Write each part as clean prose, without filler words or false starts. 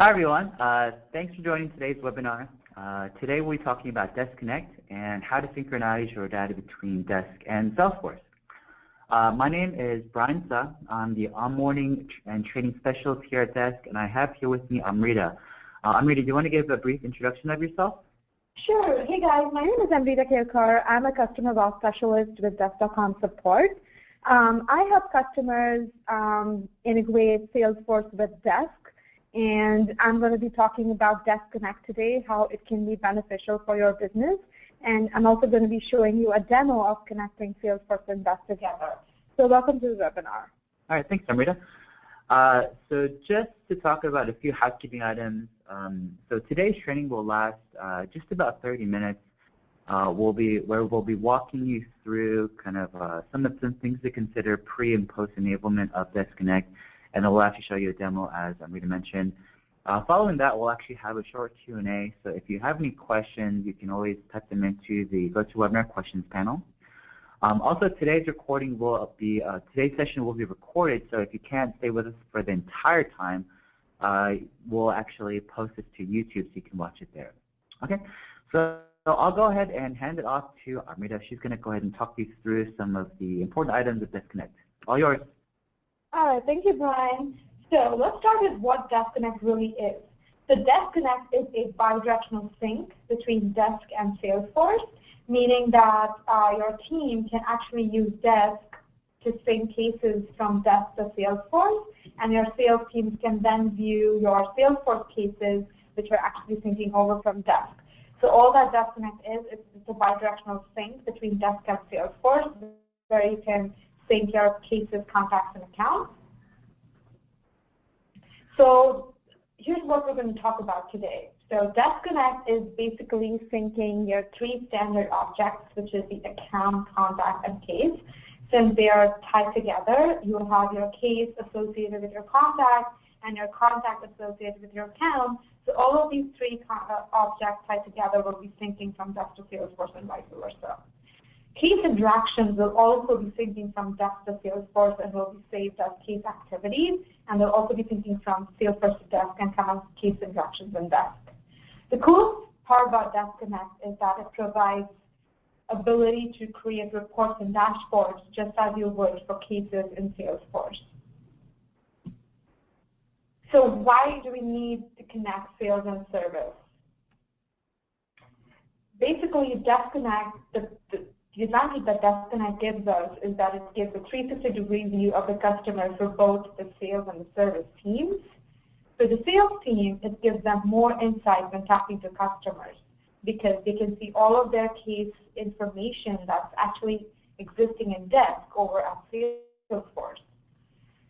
Hi, everyone. Thanks for joining today's webinar. Today we'll be talking about Desk.Connect and how to synchronize your data between Desk and Salesforce. My name is Brian Suh. I'm the onboarding and training specialist here at Desk, and I have here with me Amrita. Amrita, do you want to give a brief introduction of yourself? Sure. Hey guys, my name is Amrita Kirkar. I'm a customer wealth specialist with Desk.com support. I help customers integrate Salesforce with Desk, and I'm going to be talking about Desk.Connect today, how it can be beneficial for your business, and I'm also going to be showing you a demo of connecting Salesforce and Desk together. So welcome to the webinar. All right, thanks, Amrita. So just to talk about a few housekeeping items, so today's training will last just about 30 minutes. We'll be walking you through kind of some things to consider pre and post enablement of Desk.Connect, and then we'll actually show you a demo, as Amrita mentioned. Following that, we'll actually have a short Q&A. So if you have any questions, you can always type them into the GoToWebinar questions panel. Also, today's session will be recorded. So if you can't stay with us for the entire time, we'll actually post this to YouTube so you can watch it there. Okay. So I'll go ahead and hand it off to Amrita. She's going to go ahead and talk you through some of the important items of Desk.Connect. All yours. All right, thank you, Brian. So let's start with what Desk.Connect really is. So Desk.Connect is a bidirectional sync between Desk and Salesforce, meaning that your team can actually use Desk to sync cases from Desk to Salesforce, and your sales teams can then view your Salesforce cases, which are actually syncing over from Desk. So all that Desk.Connect is, it's a bidirectional sync between Desk and Salesforce, where you can sync your cases, contacts, and accounts. So here's what we're going to talk about today. So Desk.Connect is basically syncing your three standard objects, which is the account, contact, and case. Since they are tied together, you will have your case associated with your contact and your contact associated with your account. So all of these three objects tied together will be syncing from Desk to Salesforce and vice versa. Case interactions will also be syncing from Desk to Salesforce and will be saved as case activities, and they'll also be syncing from Salesforce to Desk and come as case interactions in Desk. The coolest part about Desk.Connect is that it provides ability to create reports and dashboards just as you would for cases in Salesforce. So why do we need to connect sales and service? Basically, Desk.Connect, the advantage that Desk.Connect gives us is that it gives a 360-degree view of the customer for both the sales and the service teams. For the sales team, it gives them more insight when talking to customers because they can see all of their case information that's actually existing in Desk over at Salesforce.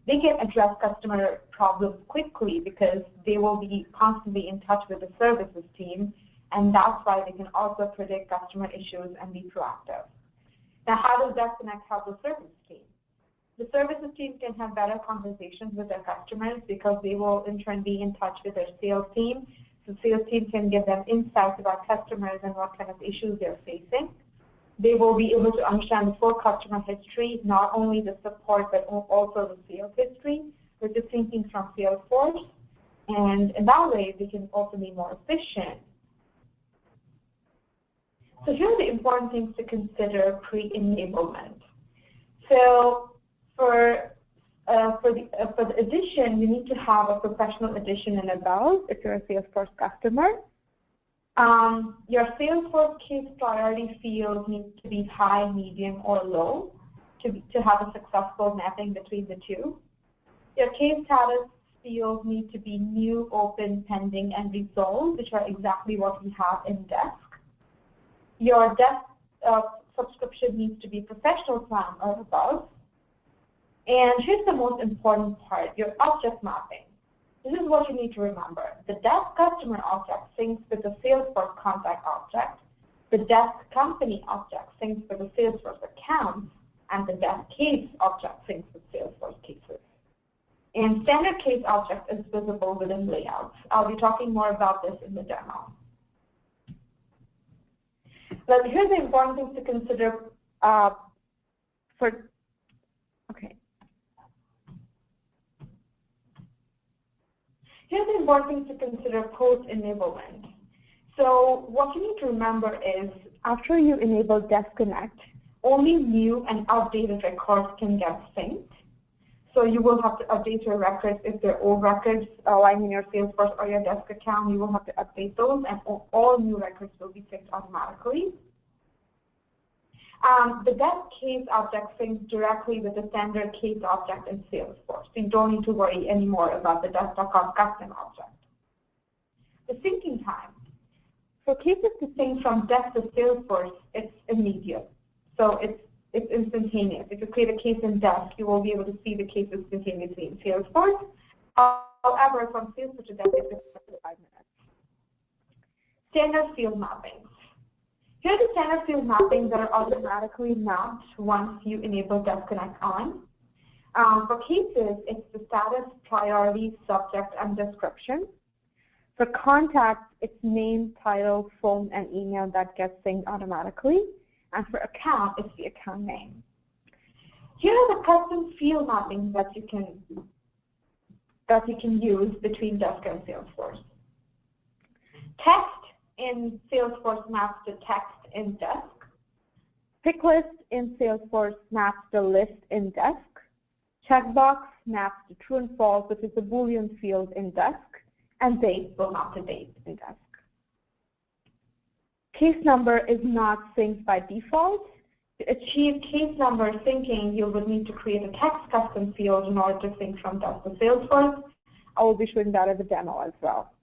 They can address customer problems quickly because they will be constantly in touch with the services team, and that's why they can also predict customer issues and be proactive. Now, how does Desk.Connect help the service team? The services team can have better conversations with their customers because they will in turn be in touch with their sales team. So the sales team can give them insights about customers and what kind of issues they're facing. They will be able to understand the full customer history, not only the support, but also the sales history, which is syncing from Salesforce. And in that way, they can also be more efficient. So here are the important things to consider pre-enablement. So for the edition, you need to have a professional edition and above if you're a Salesforce customer. Your Salesforce case priority fields need to be high, medium, or low to have a successful mapping between the two. Your case status fields need to be new, open, pending, and resolved, which are exactly what we have in Desk. Your Desk subscription needs to be professional plan or above. And here's the most important part, your object mapping. This is what you need to remember. The Desk customer object syncs with the Salesforce contact object. The Desk company object syncs with the Salesforce accounts. And the Desk case object syncs with Salesforce cases. And standard case object is visible within layouts. I'll be talking more about this in the demo. But here's the important things to consider Here's the important things to consider post-enablement. So what you need to remember is after you enable Desk Connect, only new and updated records can get synced. So you will have to update your records if they're old records lying in your Salesforce or your Desk account. You will have to update those, and all new records will be synced automatically. The Desk case object syncs directly with the standard case object in Salesforce. So you don't need to worry anymore about the Desk.com custom object. The syncing time. For cases to sync from Desk to Salesforce, it's immediate. So it's instantaneous. If you create a case in Desk, you will be able to see the case instantaneously in Salesforce. However, from Salesforce to Desk, it takes 5 minutes. Standard field mappings. Here are the standard field mappings that are automatically mapped once you enable Desk Connect on. For cases, it's the status, priority, subject, and description. For contacts, it's name, title, phone, and email that gets synced automatically. And for account, it's the account name. Here are the custom field mappings that you can use between Desk and Salesforce. Text in Salesforce maps to text in Desk. Pick list in Salesforce maps the list in Desk. Checkbox maps to true and false, which is the Boolean field in Desk. And date will map to date in Desk. Case number is not synced by default. To achieve case number syncing, you would need to create a text custom field in order to sync from Desk to Salesforce. I will be showing that as a demo as well.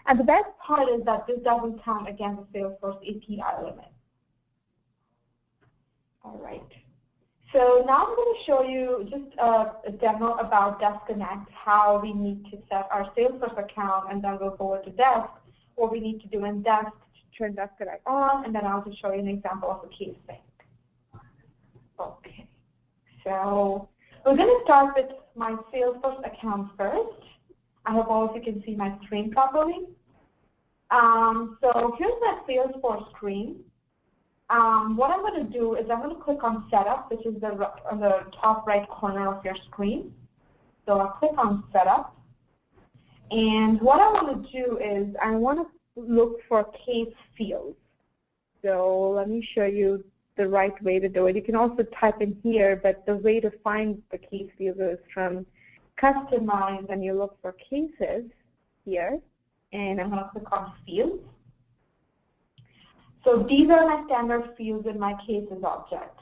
And the best part is that this doesn't count against the Salesforce API limit. All right. So now I'm going to show you just a demo about Desk Connect, how we need to set our Salesforce account, and then we'll go over to Desk, what we need to do in Desk to turn Desk Connect on, and then I'll just show you an example of a case sync. Okay. So we're going to start with my Salesforce account first. I hope all of you can see my screen properly. So here's my Salesforce screen. What I'm going to do is I'm going to click on Setup, which is on the top right corner of your screen. So I'll click on Setup. And what I want to do is I want to look for case fields. So let me show you the right way to do it. You can also type in here, but the way to find the case fields is from Customize, and you look for cases here. And I'm going to click on Fields. So these are my standard fields in my cases object.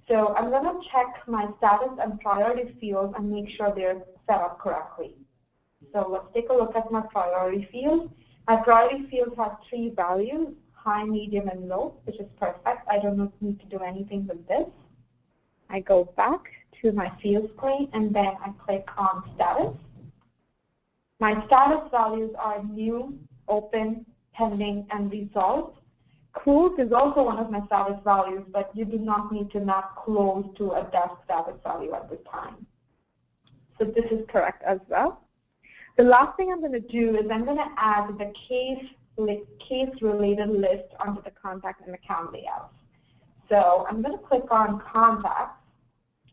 So I'm going to check my status and priority fields and make sure they're set up correctly. So let's take a look at my priority field. My priority field has 3 values, high, medium, and low, which is perfect. I don't need to do anything with this. I go back to my field screen, and then I click on Status. My status values are new, open, pending, and resolved. Closed is also one of my status values, but you do not need to map closed to a Desk status value at this time. So this is correct as well. The last thing I'm going to do is I'm going to add the case-related list onto the contact and account layout. So I'm going to click on Contacts,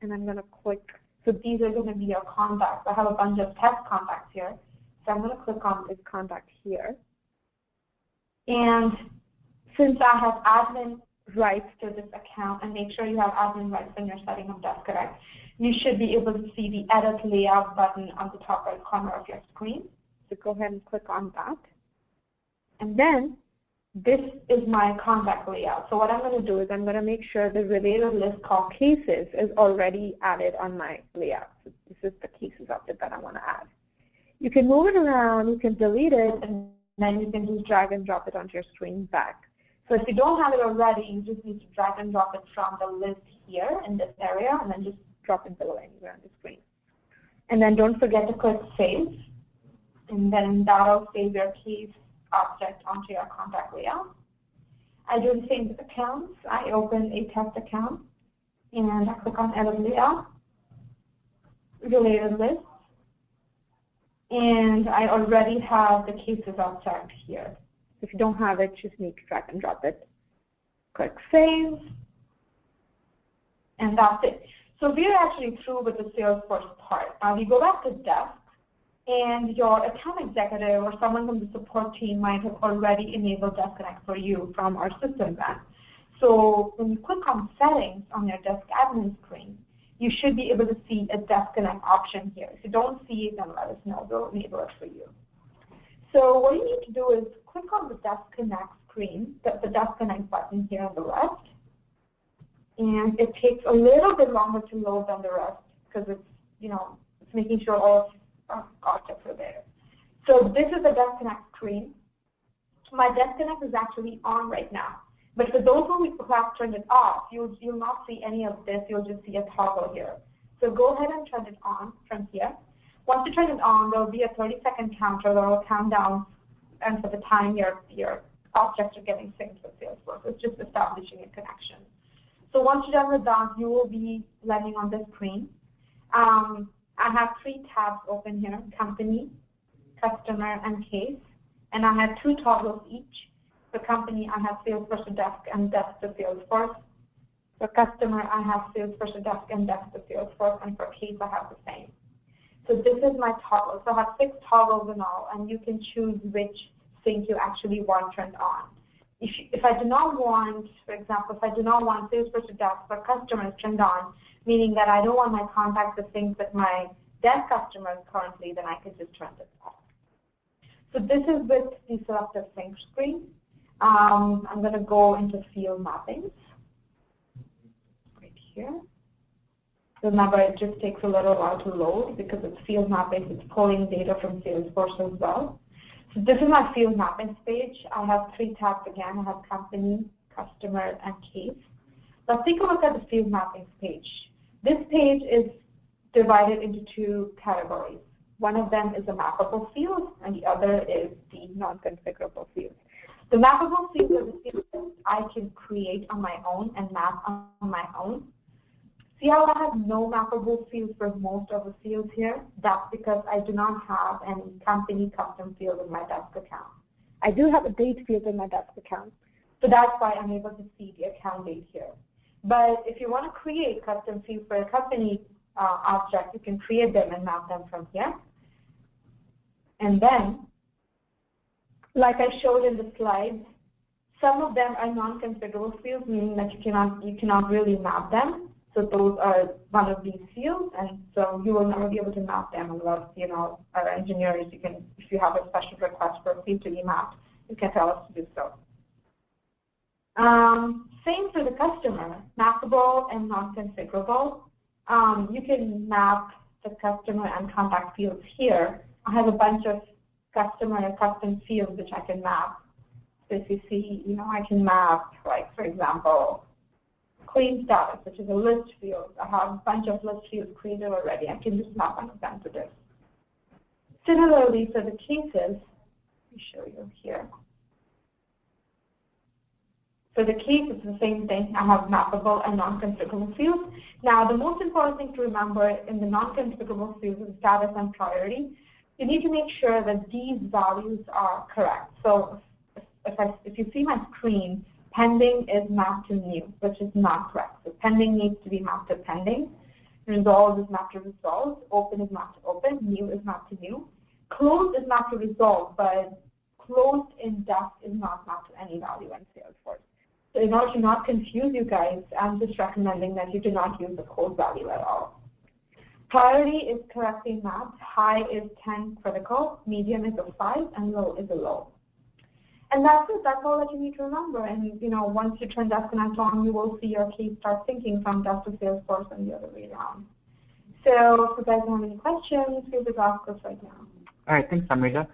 and I'm going to click, so these are going to be your contacts. I have a bunch of test contacts here. So I'm going to click on this contact here. And since I have admin rights to this account, and make sure you have admin rights when you're setting up Desk Connect, you should be able to see the Edit Layout button on the top right corner of your screen. So go ahead and click on that. And then this is my contact layout. So what I'm going to do is I'm going to make sure the related list called Cases is already added on my layout. So this is the cases object that I want to add. You can move it around, you can delete it, and then you can just drag and drop it onto your screen back. So if you don't have it already, you just need to drag and drop it from the list here in this area, and then just drop it below anywhere on the screen. And then don't forget to click Save, and then that'll save your case object onto your contact layout. I do the same with accounts. I open a test account, and I click on Edit Layout, Related List, and I already have the cases object here. If you don't have it, just need to drag and drop it. Click Save, and that's it. So we're actually through with the Salesforce part. Now we go back to Desk, and your account executive or someone from the support team might have already enabled Desk Connect for you from our system then. So when you click on Settings on your Desk Admin screen, you should be able to see a Desk Connect option here. If you don't see it, then let us know. We'll enable it for you. So what you need to do is click on the Desk Connect screen, the Desk Connect button here on the left. And it takes a little bit longer to load than the rest because it's, it's making sure all of our objects are there. So this is the Desk Connect screen. My Desk Connect is actually on right now. But for those who have turned it off, you'll not see any of this. You'll just see a toggle here. So go ahead and turn it on from here. Once you turn it on, there will be a 30-second counter that will count down, and for the time your objects are getting synced with Salesforce. It's just establishing a connection. So once you're done with that, you will be landing on this screen. I have 3 tabs open here: Company, Customer, and Case. And I have 2 toggles each. For Company, I have Salesforce to Desk and Desk to Salesforce. For Customer, I have Salesforce to Desk and Desk to Salesforce. And for Case, I have the same. So this is my toggle. So I have 6 toggles in all, and you can choose which sync you actually want turned on. If I do not want, for example, if I do not want Salesforce to Desk for customers turned on, meaning that I don't want my contacts to sync with my Desk customers currently, then I can just turn this off. So this is with the selective sync screen. I'm going to go into field mappings right here. Remember, it just takes a little while to load because it's field mappings. It's pulling data from Salesforce as well. So this is my field mappings page. I have 3 tabs again. I have Company, Customer, and Case. Let's take a look at the field mappings page. This page is divided into 2 categories. One of them is a mappable field, and the other is the non-configurable field. The mappable fields are the fields that I can create on my own and map on my own. See how I have no mappable fields for most of the fields here? That's because I do not have any company custom field in my Desk account. I do have a date field in my Desk account, so that's why I'm able to see the account date here. But if you want to create custom fields for a company object, you can create them and map them from here. And then, like I showed in the slides, some of them are non-configurable fields, meaning that you cannot really map them. So those are one of these fields, and so you will never be able to map them unless, our engineers, if you have a special request for a field to be mapped, you can tell us to do so. Same for the customer, mappable and non-configurable. You can map the customer and contact fields here. I have a bunch of customer and custom fields which I can map. So if you see, I can map, like, for example, claim status, which is a list field. I have a bunch of list fields created already. I can just map one of them to this. Similarly, for the cases, let me show you here. For the case, it's the same thing. I have mappable and non-configurable fields. Now, the most important thing to remember in the non-configurable fields is status and priority. You need to make sure that these values are correct. So if you see my screen, pending is mapped to new, which is not correct. So pending needs to be mapped to pending. Resolved is mapped to resolved. Open is mapped to open. New is mapped to new. Closed is mapped to resolved, but closed in Desk is not mapped to any value in Salesforce. So in order to not confuse you guys, I'm just recommending that you do not use the closed value at all. Priority is correctly mapped. High is 10 critical, medium is a 5, and low is a low. And that's it. That's all that you need to remember. And once you turn Desk Connect on, you will see your case start syncing from Desk to Salesforce and the other way around. So if you guys have any questions, feel free to ask us right now. All right, thanks, Amrita.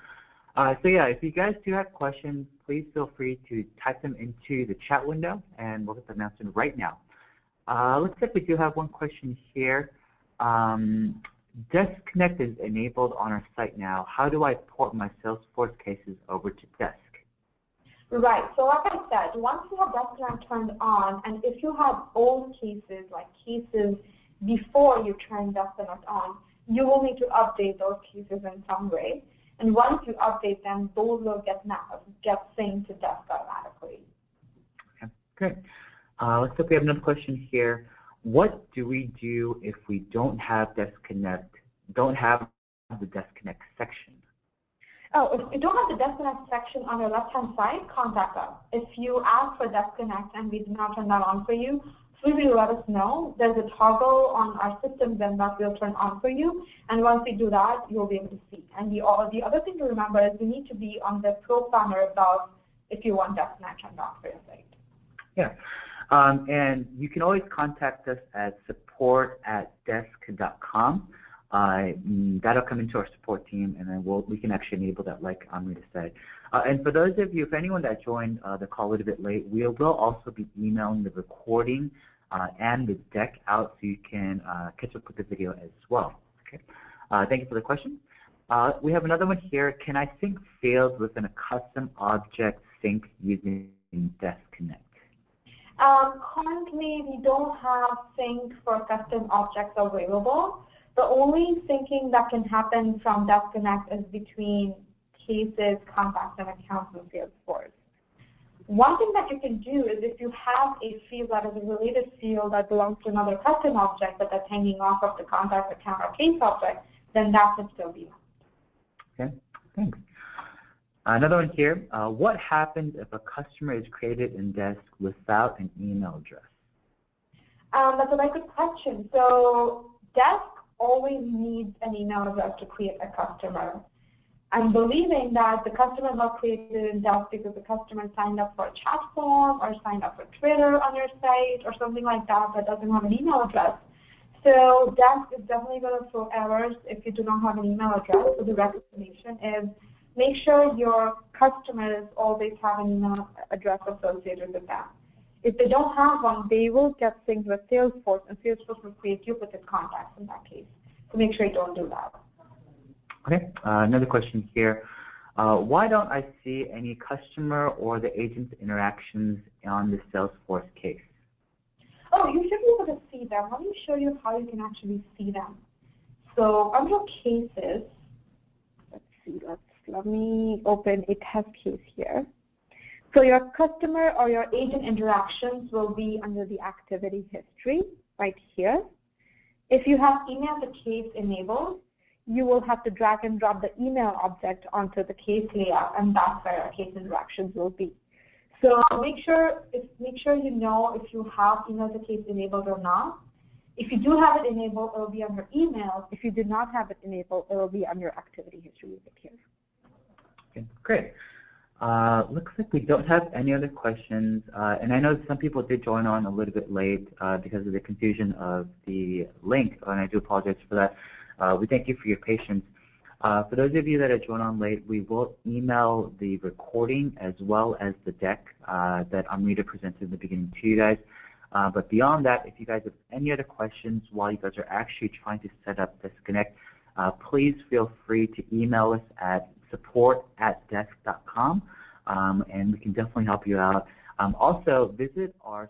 So yeah, if you guys do have questions, please feel free to type them into the chat window, and we'll get them answered right now. Looks like we do have one question here. Desk Connect is enabled on our site now. How do I port my Salesforce cases over to Desk? Right. So like I said, once you have Desk Connect turned on, and if you have old cases, like cases before you turn Desk Connect on, you will need to update those cases in some way. And once you update them, those will get synced to Desk automatically. Okay, good. Looks like we have another question here. What do we do if we don't have Desk Connect, don't have the Desk Connect section. Oh, if you don't have the Desk Connect section on your left-hand side, contact us. If you ask for Desk Connect and we did not turn that on for you, please let us know. There's a toggle on our system then that will turn on for you, and once we do that, you'll be able to see. And the other thing to remember is you need to be on the Pro plan or above if you want Desk Connect turned on for your site. Yeah, and you can always contact us at support@desk.com. That'll come into our support team, and then we can actually enable that, like Amrita said. And for those of you, if anyone that joined the call a little bit late, we will also be emailing the recording and the deck out so you can catch up with the video as well. Okay. Thank you for the question. We have another one here. Can I sync fields within a custom object sync using Desk Connect? Currently, we don't have sync for custom objects available. The only syncing that can happen from Desk Connect is between cases, contacts, and accounts in Salesforce. One thing that you can do is if you have a field that is a related field that belongs to another custom object but that's hanging off of the contact, account, or case object, then that can still be left. Okay, thanks. Another one here. What happens if a customer is created in Desk without an email address? That's a very good question. So Desk always needs an email address to create a customer. I'm believing that the customer was created in Desk because the customer signed up for a chat form or signed up for Twitter on your site or something like that that doesn't have an email address. So Desk is definitely going to throw errors if you do not have an email address. So the recommendation is make sure your customers always have an email address associated with them. If they don't have one, they will get synced with Salesforce, and Salesforce will create duplicate contacts in that case. So make sure you don't do that. Okay, another question here. Why don't I see any customer or the agent's interactions on the Salesforce case? Oh, you should be able to see them. Let me show you how you can actually see them. So under cases, let's see, let me open a test case here. So your customer or your agent interactions will be under the activity history right here. If you have email the case enabled, you will have to drag and drop the email object onto the case layout, and that's where your case interactions will be. So make sure you know if you have email the case enabled or not. If you do have it enabled, it will be under emails. If you did not have it enabled, it will be on your activity history right here. Okay, great. Looks like we don't have any other questions, and I know some people did join on a little bit late because of the confusion of the link, and I do apologize for that. We thank you for your patience. For those of you that have joined on late, we will email the recording as well as the deck that Amrita presented in the beginning to you guys. But beyond that, if you guys have any other questions while you guys are actually trying to set up Desk Connect, please feel free to email us at support@desk.com, and we can definitely help you out. Also, visit our